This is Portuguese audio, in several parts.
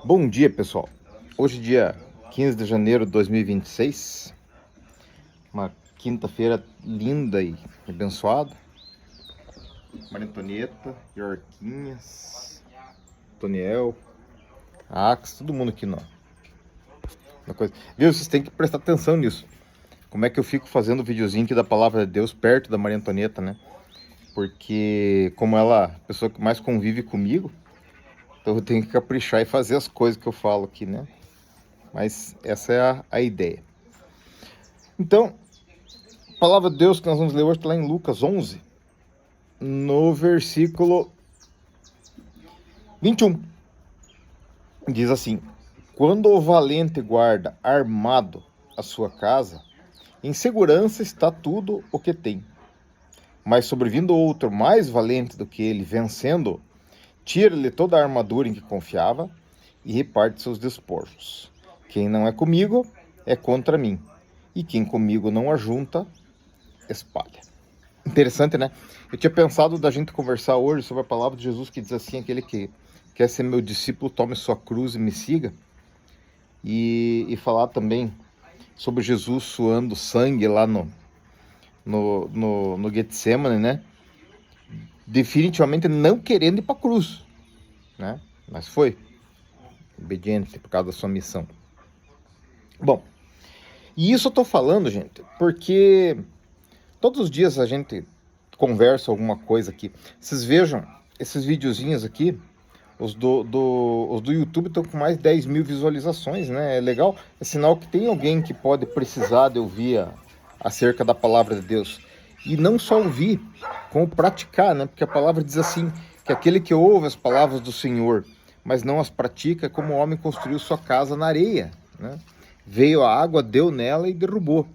Bom dia, pessoal. Hoje, dia 15 de janeiro de 2026, uma quinta-feira linda e abençoada. Maria Antonieta, Yorquinhas, Toniel, Ax, todo mundo aqui na coisa. Viu? Vocês têm que prestar atenção nisso. Como é que eu fico fazendo o videozinho aqui da Palavra de Deus perto da Maria Antonieta, né? Porque como ela é a pessoa que mais convive comigo, então eu tenho que caprichar e fazer as coisas que eu falo aqui, né? Mas essa é a ideia. Então, a palavra de Deus que nós vamos ler hoje está lá em Lucas 11, no versículo 21. Diz assim: quando o valente guarda armado a sua casa, em segurança está tudo o que tem. Mas sobrevindo outro mais valente do que ele, vencendo, tira-lhe toda a armadura em que confiava e reparte seus despojos. Quem não é comigo é contra mim, e quem comigo não ajunta, espalha. Interessante, né? Eu tinha pensado da gente conversar hoje sobre a palavra de Jesus que diz assim: aquele que quer ser meu discípulo, tome sua cruz e me siga. E falar também sobre Jesus suando sangue lá no Getsemane, né? Definitivamente não querendo ir para a cruz, né? Mas foi obediente por causa da sua missão. Bom, e isso eu tô falando, gente, porque todos os dias a gente conversa alguma coisa aqui. Vocês vejam, esses videozinhos aqui, os do YouTube estão com mais de 10 mil visualizações, né? É legal, é sinal que tem alguém que pode precisar de ouvir acerca da palavra de Deus. E não só ouvir, como praticar, né? Porque a palavra diz assim, que aquele que ouve as palavras do Senhor, mas não as pratica, é como o homem construiu sua casa na areia, né? Veio a água, deu nela e derrubou.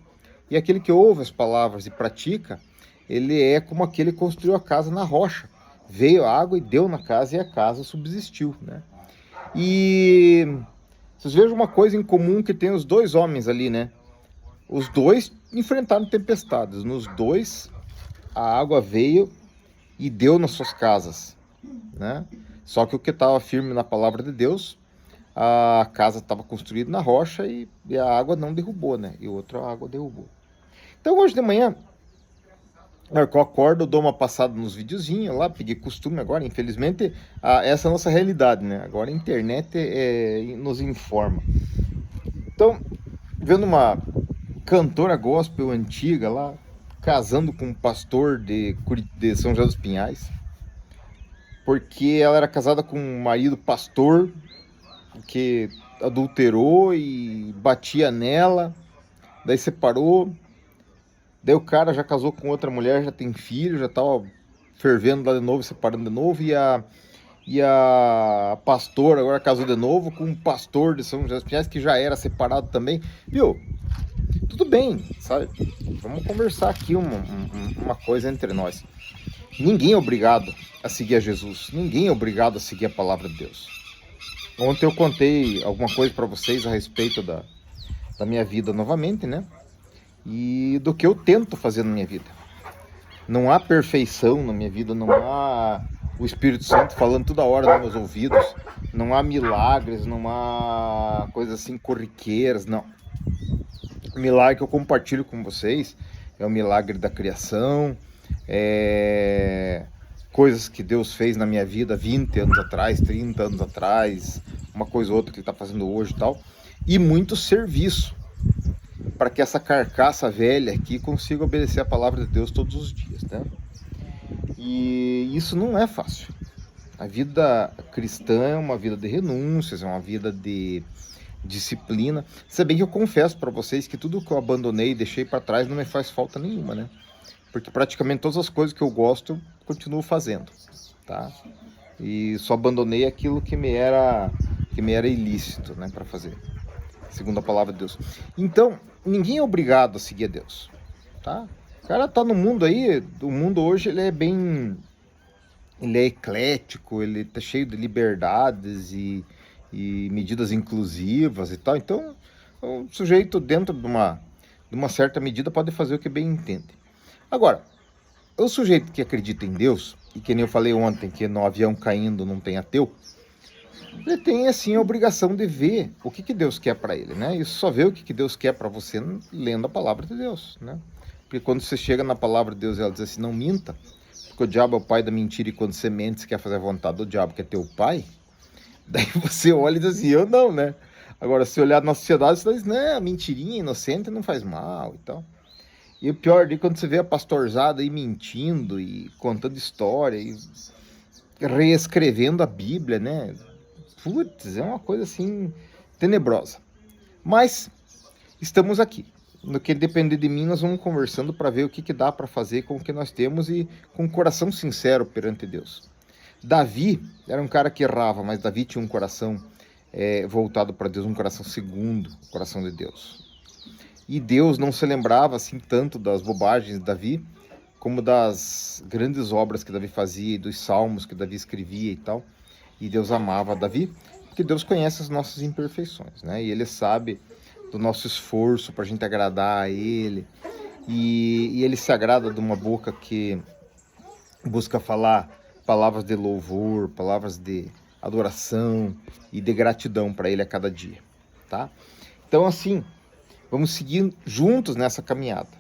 E aquele que ouve as palavras e pratica, ele é como aquele que construiu a casa na rocha. Veio a água e deu na casa e a casa subsistiu, né? E vocês vejam uma coisa em comum que tem os dois homens ali, né? Os dois enfrentaram tempestades. Nos dois, a água veio e deu nas suas casas, né? Só que o que estava firme na palavra de Deus, a casa estava construída na rocha e a água não derrubou, né? E outra a água derrubou. Então hoje de manhã, na hora que eu acordo, eu dou uma passada nos videozinhos lá, peguei costume agora, infelizmente, essa é a nossa realidade, né? Agora a internet nos informa. Então, vendo uma cantora gospel antiga lá, casando com um pastor de São José dos Pinhais, porque ela era casada com um marido pastor que adulterou e batia nela, daí separou. Daí o cara já casou com outra mulher, já tem filho, já tava fervendo lá de novo, separando de novo, e a pastora agora casou de novo com um pastor de São José dos Pinhais que já era separado também. Viu? Tudo bem, sabe? Vamos conversar aqui uma coisa entre nós. Ninguém é obrigado a seguir a Jesus, ninguém é obrigado a seguir a palavra de Deus. Ontem eu contei alguma coisa para vocês a respeito da minha vida novamente, né? E do que eu tento fazer na minha vida. Não há perfeição na minha vida, não há o Espírito Santo falando toda hora nos meus ouvidos, não há milagres, não há coisas assim corriqueiras, não. O milagre que eu compartilho com vocês é o milagre da criação, coisas que Deus fez na minha vida 20 anos atrás, 30 anos atrás, uma coisa ou outra que Ele está fazendo hoje e tal, e muito serviço para que essa carcaça velha aqui consiga obedecer a palavra de Deus todos os dias, né? E isso não é fácil. A vida cristã é uma vida de renúncias, é uma vida de disciplina. Se bem que eu confesso para vocês que tudo que eu abandonei e deixei para trás não me faz falta nenhuma, né? Porque praticamente todas as coisas que eu gosto, continuo fazendo, tá? E só abandonei aquilo que me era ilícito, né, para fazer, segundo a palavra de Deus. Então, ninguém é obrigado a seguir a Deus, tá? O cara tá no mundo aí, o mundo hoje ele é eclético, ele tá cheio de liberdades e medidas inclusivas e tal. Então, o sujeito dentro de uma certa medida pode fazer o que bem entende. Agora, o sujeito que acredita em Deus, e que nem eu falei ontem, que no avião caindo não tem ateu, ele tem, assim, a obrigação de ver o que Deus quer para ele, né? E só vê o que Deus quer para você lendo a palavra de Deus, né? Porque quando você chega na palavra de Deus e ela diz assim, não minta, porque o diabo é o pai da mentira e quando você mente, você quer fazer a vontade do diabo, que é teu pai, daí você olha e diz assim, eu não, né? Agora, se olhar na sociedade, você diz, não, mentirinha, inocente, não faz mal e tal. E o pior de quando você vê a pastorzada aí mentindo e contando história e reescrevendo a Bíblia, né? Putz, é uma coisa assim tenebrosa. Mas estamos aqui. No que depender de mim, nós vamos conversando para ver o que dá para fazer com o que nós temos e com um coração sincero perante Deus. Davi era um cara que errava, mas Davi tinha um coração voltado para Deus, um coração segundo o coração de Deus. E Deus não se lembrava assim tanto das bobagens de Davi, como das grandes obras que Davi fazia, e dos salmos que Davi escrevia e tal. E Deus amava Davi, porque Deus conhece as nossas imperfeições, né? E Ele sabe do nosso esforço para a gente agradar a Ele. E Ele se agrada de uma boca que busca falar palavras de louvor, palavras de adoração e de gratidão para Ele a cada dia, tá? Então, assim, vamos seguir juntos nessa caminhada,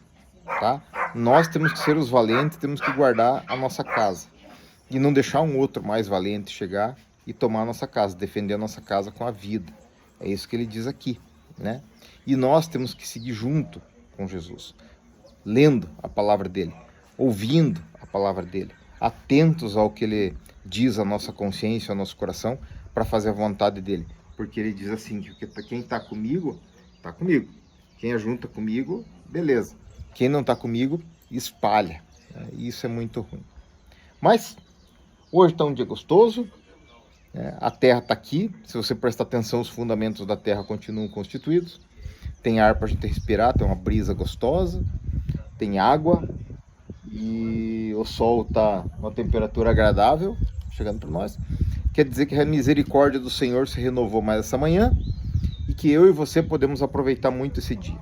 tá? Nós temos que ser os valentes, temos que guardar a nossa casa e não deixar um outro mais valente chegar e tomar a nossa casa, defender a nossa casa com a vida. É isso que ele diz aqui, né? E nós temos que seguir junto com Jesus, lendo a palavra dele, ouvindo a palavra dele, atentos ao que ele diz à nossa consciência, ao nosso coração, para fazer a vontade dele. Porque ele diz assim, que quem está comigo, está comigo. Quem ajunta comigo, beleza. Quem não está comigo, espalha. Isso é muito ruim. Mas hoje está um dia gostoso. A terra está aqui. Se você prestar atenção, os fundamentos da terra continuam constituídos. Tem ar para a gente respirar, tem uma brisa gostosa, tem água e o sol está numa temperatura agradável, chegando para nós. Quer dizer que a misericórdia do Senhor se renovou mais essa manhã e que eu e você podemos aproveitar muito esse dia.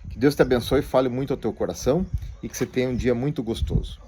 Que Deus te abençoe, fale muito ao teu coração e que você tenha um dia muito gostoso.